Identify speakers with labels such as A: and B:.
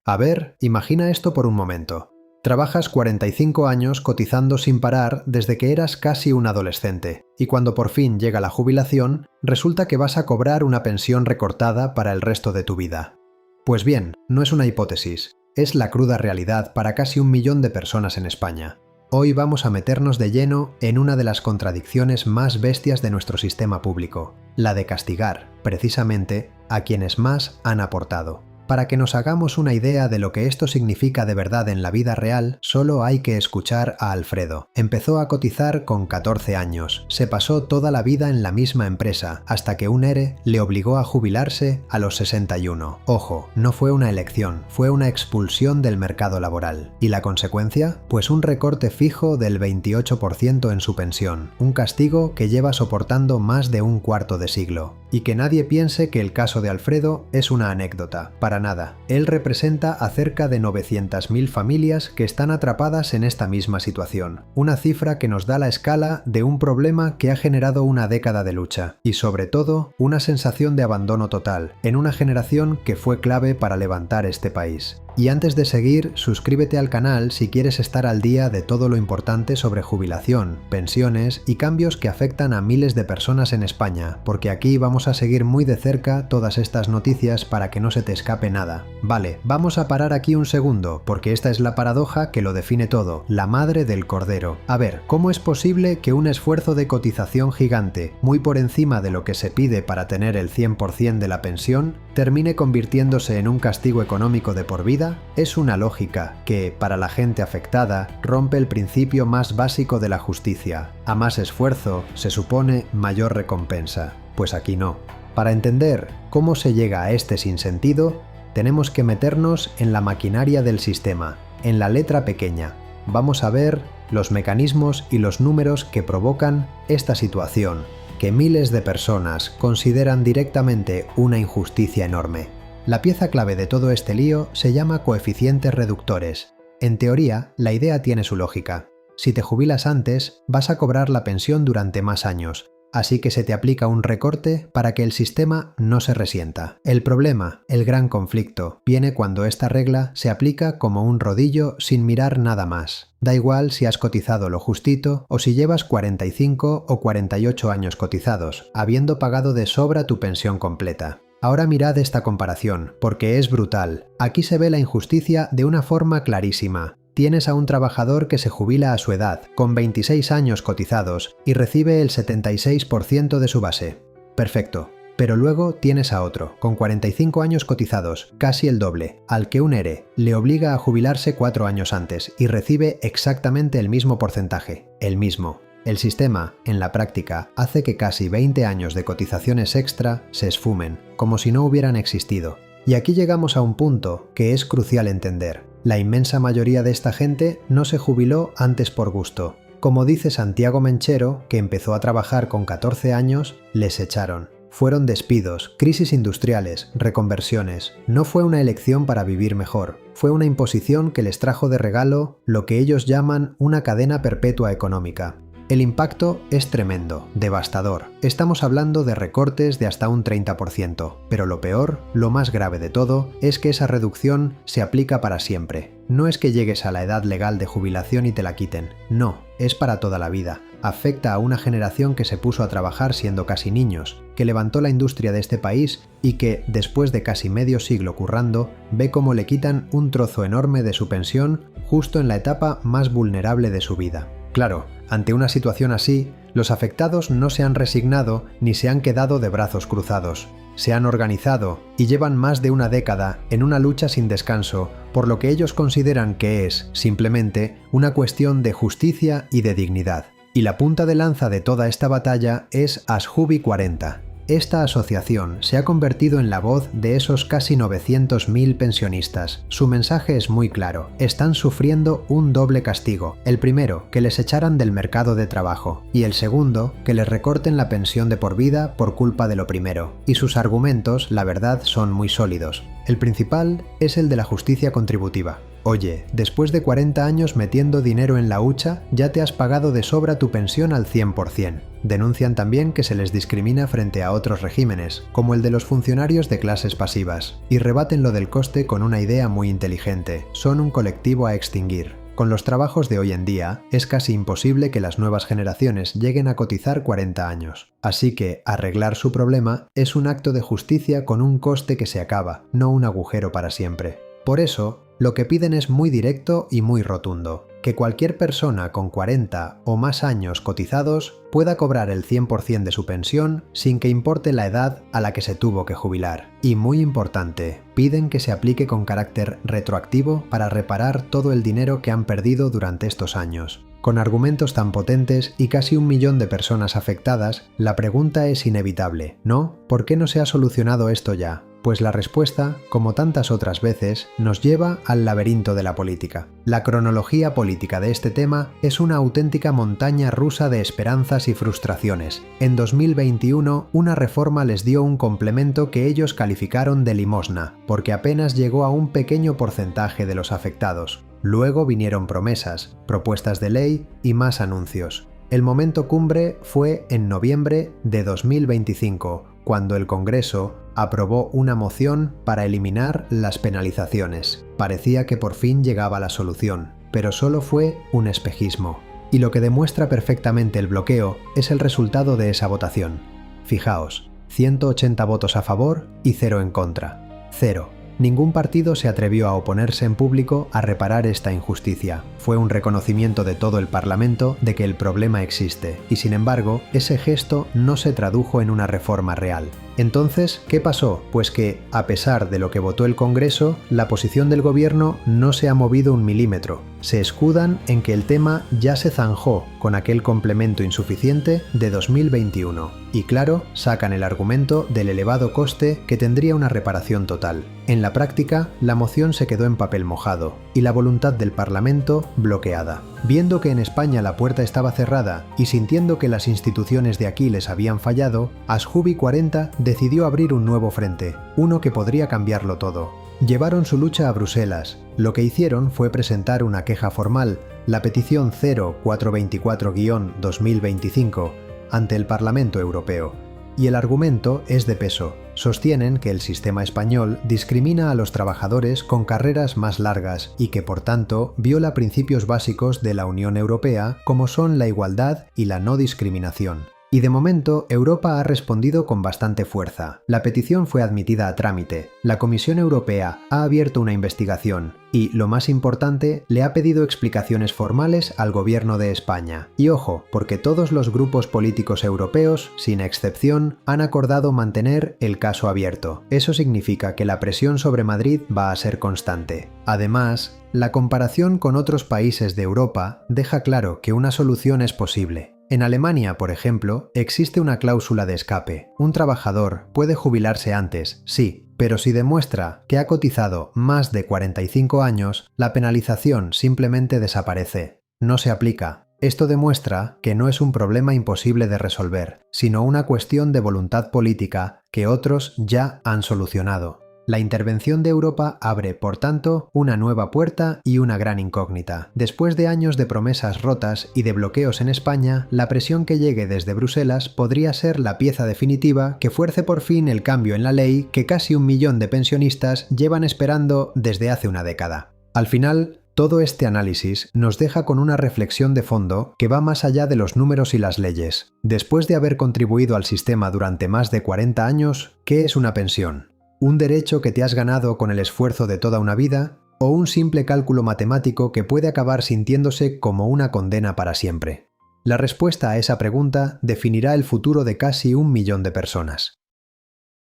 A: A ver, imagina esto por un momento. Trabajas 45 años cotizando sin parar desde que eras casi un adolescente, y cuando por fin llega la jubilación, resulta que vas a cobrar una pensión recortada para el resto de tu vida. Pues bien, no es una hipótesis, es la cruda realidad para casi 1 millón de personas en España. Hoy vamos a meternos de lleno en una de las contradicciones más bestias de nuestro sistema público, la de castigar, precisamente, a quienes más han aportado. Para que nos hagamos una idea de lo que esto significa de verdad en la vida real, solo hay que escuchar a Alfredo. Empezó a cotizar con 14 años, se pasó toda la vida en la misma empresa, hasta que un ERE le obligó a jubilarse a los 61. Ojo, no fue una elección, fue una expulsión del mercado laboral. ¿Y la consecuencia? Pues un recorte fijo del 28% en su pensión, un castigo que lleva soportando más de un cuarto de siglo. Y que nadie piense que el caso de Alfredo es una anécdota, para nada. Él representa a cerca de 900.000 familias que están atrapadas en esta misma situación, una cifra que nos da la escala de un problema que ha generado una década de lucha, y sobre todo, una sensación de abandono total, en una generación que fue clave para levantar este país. Y antes de seguir, suscríbete al canal si quieres estar al día de todo lo importante sobre jubilación, pensiones y cambios que afectan a miles de personas en España, porque aquí vamos a seguir muy de cerca todas estas noticias para que no se te escape nada. Vale, vamos a parar aquí un segundo, porque esta es la paradoja que lo define todo, la madre del cordero. A ver, ¿cómo es posible que un esfuerzo de cotización gigante, muy por encima de lo que se pide para tener el 100% de la pensión, termine convirtiéndose en un castigo económico de por vida? Es una lógica que, para la gente afectada, rompe el principio más básico de la justicia. A más esfuerzo, se supone mayor recompensa. Pues aquí no. Para entender cómo se llega a este sinsentido, tenemos que meternos en la maquinaria del sistema, en la letra pequeña. Vamos a ver los mecanismos y los números que provocan esta situación, que miles de personas consideran directamente una injusticia enorme. La pieza clave de todo este lío se llama coeficientes reductores. En teoría, la idea tiene su lógica. Si te jubilas antes, vas a cobrar la pensión durante más años, así que se te aplica un recorte para que el sistema no se resienta. El problema, el gran conflicto, viene cuando esta regla se aplica como un rodillo sin mirar nada más. Da igual si has cotizado lo justito o si llevas 45 o 48 años cotizados, habiendo pagado de sobra tu pensión completa. Ahora mirad esta comparación, porque es brutal. Aquí se ve la injusticia de una forma clarísima. Tienes a un trabajador que se jubila a su edad, con 26 años cotizados, y recibe el 76% de su base. Perfecto. Pero luego tienes a otro, con 45 años cotizados, casi el doble, al que un ERE le obliga a jubilarse 4 años antes y recibe exactamente el mismo porcentaje, el mismo. El sistema, en la práctica, hace que casi 20 años de cotizaciones extra se esfumen, como si no hubieran existido. Y aquí llegamos a un punto que es crucial entender. La inmensa mayoría de esta gente no se jubiló antes por gusto. Como dice Santiago Menchero, que empezó a trabajar con 14 años, les echaron. Fueron despidos, crisis industriales, reconversiones. No fue una elección para vivir mejor. Fue una imposición que les trajo de regalo lo que ellos llaman una cadena perpetua económica. El impacto es tremendo, devastador. Estamos hablando de recortes de hasta un 30%, pero lo peor, lo más grave de todo, es que esa reducción se aplica para siempre. No es que llegues a la edad legal de jubilación y te la quiten, no, es para toda la vida. Afecta a una generación que se puso a trabajar siendo casi niños, que levantó la industria de este país y que, después de casi medio siglo currando, ve cómo le quitan un trozo enorme de su pensión justo en la etapa más vulnerable de su vida. Claro, ante una situación así, los afectados no se han resignado ni se han quedado de brazos cruzados. Se han organizado y llevan más de una década en una lucha sin descanso por lo que ellos consideran que es, simplemente, una cuestión de justicia y de dignidad. Y la punta de lanza de toda esta batalla es Asjubi 40. Esta asociación se ha convertido en la voz de esos casi 900.000 pensionistas. Su mensaje es muy claro. Están sufriendo un doble castigo. El primero, que les echaran del mercado de trabajo. Y el segundo, que les recorten la pensión de por vida por culpa de lo primero. Y sus argumentos, la verdad, son muy sólidos. El principal es el de la justicia contributiva. Oye, después de 40 años metiendo dinero en la hucha, ya te has pagado de sobra tu pensión al 100%. Denuncian también que se les discrimina frente a otros regímenes, como el de los funcionarios de clases pasivas, y rebaten lo del coste con una idea muy inteligente: son un colectivo a extinguir. Con los trabajos de hoy en día, es casi imposible que las nuevas generaciones lleguen a cotizar 40 años. Así que arreglar su problema es un acto de justicia con un coste que se acaba, no un agujero para siempre. Por eso, lo que piden es muy directo y muy rotundo: que cualquier persona con 40 o más años cotizados pueda cobrar el 100% de su pensión sin que importe la edad a la que se tuvo que jubilar. Y muy importante, piden que se aplique con carácter retroactivo para reparar todo el dinero que han perdido durante estos años. Con argumentos tan potentes y casi 1 millón de personas afectadas, la pregunta es inevitable, ¿no? ¿Por qué no se ha solucionado esto ya? Pues la respuesta, como tantas otras veces, nos lleva al laberinto de la política. La cronología política de este tema es una auténtica montaña rusa de esperanzas y frustraciones. En 2021, una reforma les dio un complemento que ellos calificaron de limosna, porque apenas llegó a un pequeño porcentaje de los afectados. Luego vinieron promesas, propuestas de ley y más anuncios. El momento cumbre fue en noviembre de 2025, cuando el Congreso aprobó una moción para eliminar las penalizaciones. Parecía que por fin llegaba la solución, pero solo fue un espejismo. Y lo que demuestra perfectamente el bloqueo es el resultado de esa votación. Fijaos, 180 votos a favor y 0 en contra. 0. Ningún partido se atrevió a oponerse en público a reparar esta injusticia. Fue un reconocimiento de todo el Parlamento de que el problema existe, y sin embargo, ese gesto no se tradujo en una reforma real. Entonces, ¿qué pasó? Pues que, a pesar de lo que votó el Congreso, la posición del gobierno no se ha movido un milímetro. Se escudan en que el tema ya se zanjó con aquel complemento insuficiente de 2021. Y claro, sacan el argumento del elevado coste que tendría una reparación total. En la práctica, la moción se quedó en papel mojado y la voluntad del Parlamento bloqueada. Viendo que en España la puerta estaba cerrada y sintiendo que las instituciones de aquí les habían fallado, Asjubi 40 decidió abrir un nuevo frente, uno que podría cambiarlo todo. Llevaron su lucha a Bruselas. Lo que hicieron fue presentar una queja formal, la petición 0424-2025, ante el Parlamento Europeo. Y el argumento es de peso. Sostienen que el sistema español discrimina a los trabajadores con carreras más largas y que, por tanto, viola principios básicos de la Unión Europea como son la igualdad y la no discriminación. Y de momento, Europa ha respondido con bastante fuerza. La petición fue admitida a trámite, la Comisión Europea ha abierto una investigación y, lo más importante, le ha pedido explicaciones formales al Gobierno de España. Y ojo, porque todos los grupos políticos europeos, sin excepción, han acordado mantener el caso abierto. Eso significa que la presión sobre Madrid va a ser constante. Además, la comparación con otros países de Europa deja claro que una solución es posible. En Alemania, por ejemplo, existe una cláusula de escape. Un trabajador puede jubilarse antes, sí, pero si demuestra que ha cotizado más de 45 años, la penalización simplemente desaparece. No se aplica. Esto demuestra que no es un problema imposible de resolver, sino una cuestión de voluntad política que otros ya han solucionado. La intervención de Europa abre, por tanto, una nueva puerta y una gran incógnita. Después de años de promesas rotas y de bloqueos en España, la presión que llegue desde Bruselas podría ser la pieza definitiva que fuerce por fin el cambio en la ley que casi 1 millón de pensionistas llevan esperando desde hace una década. Al final, todo este análisis nos deja con una reflexión de fondo que va más allá de los números y las leyes. Después de haber contribuido al sistema durante más de 40 años, ¿qué es una pensión? ¿Un derecho que te has ganado con el esfuerzo de toda una vida? ¿O un simple cálculo matemático que puede acabar sintiéndose como una condena para siempre? La respuesta a esa pregunta definirá el futuro de casi 1 millón de personas.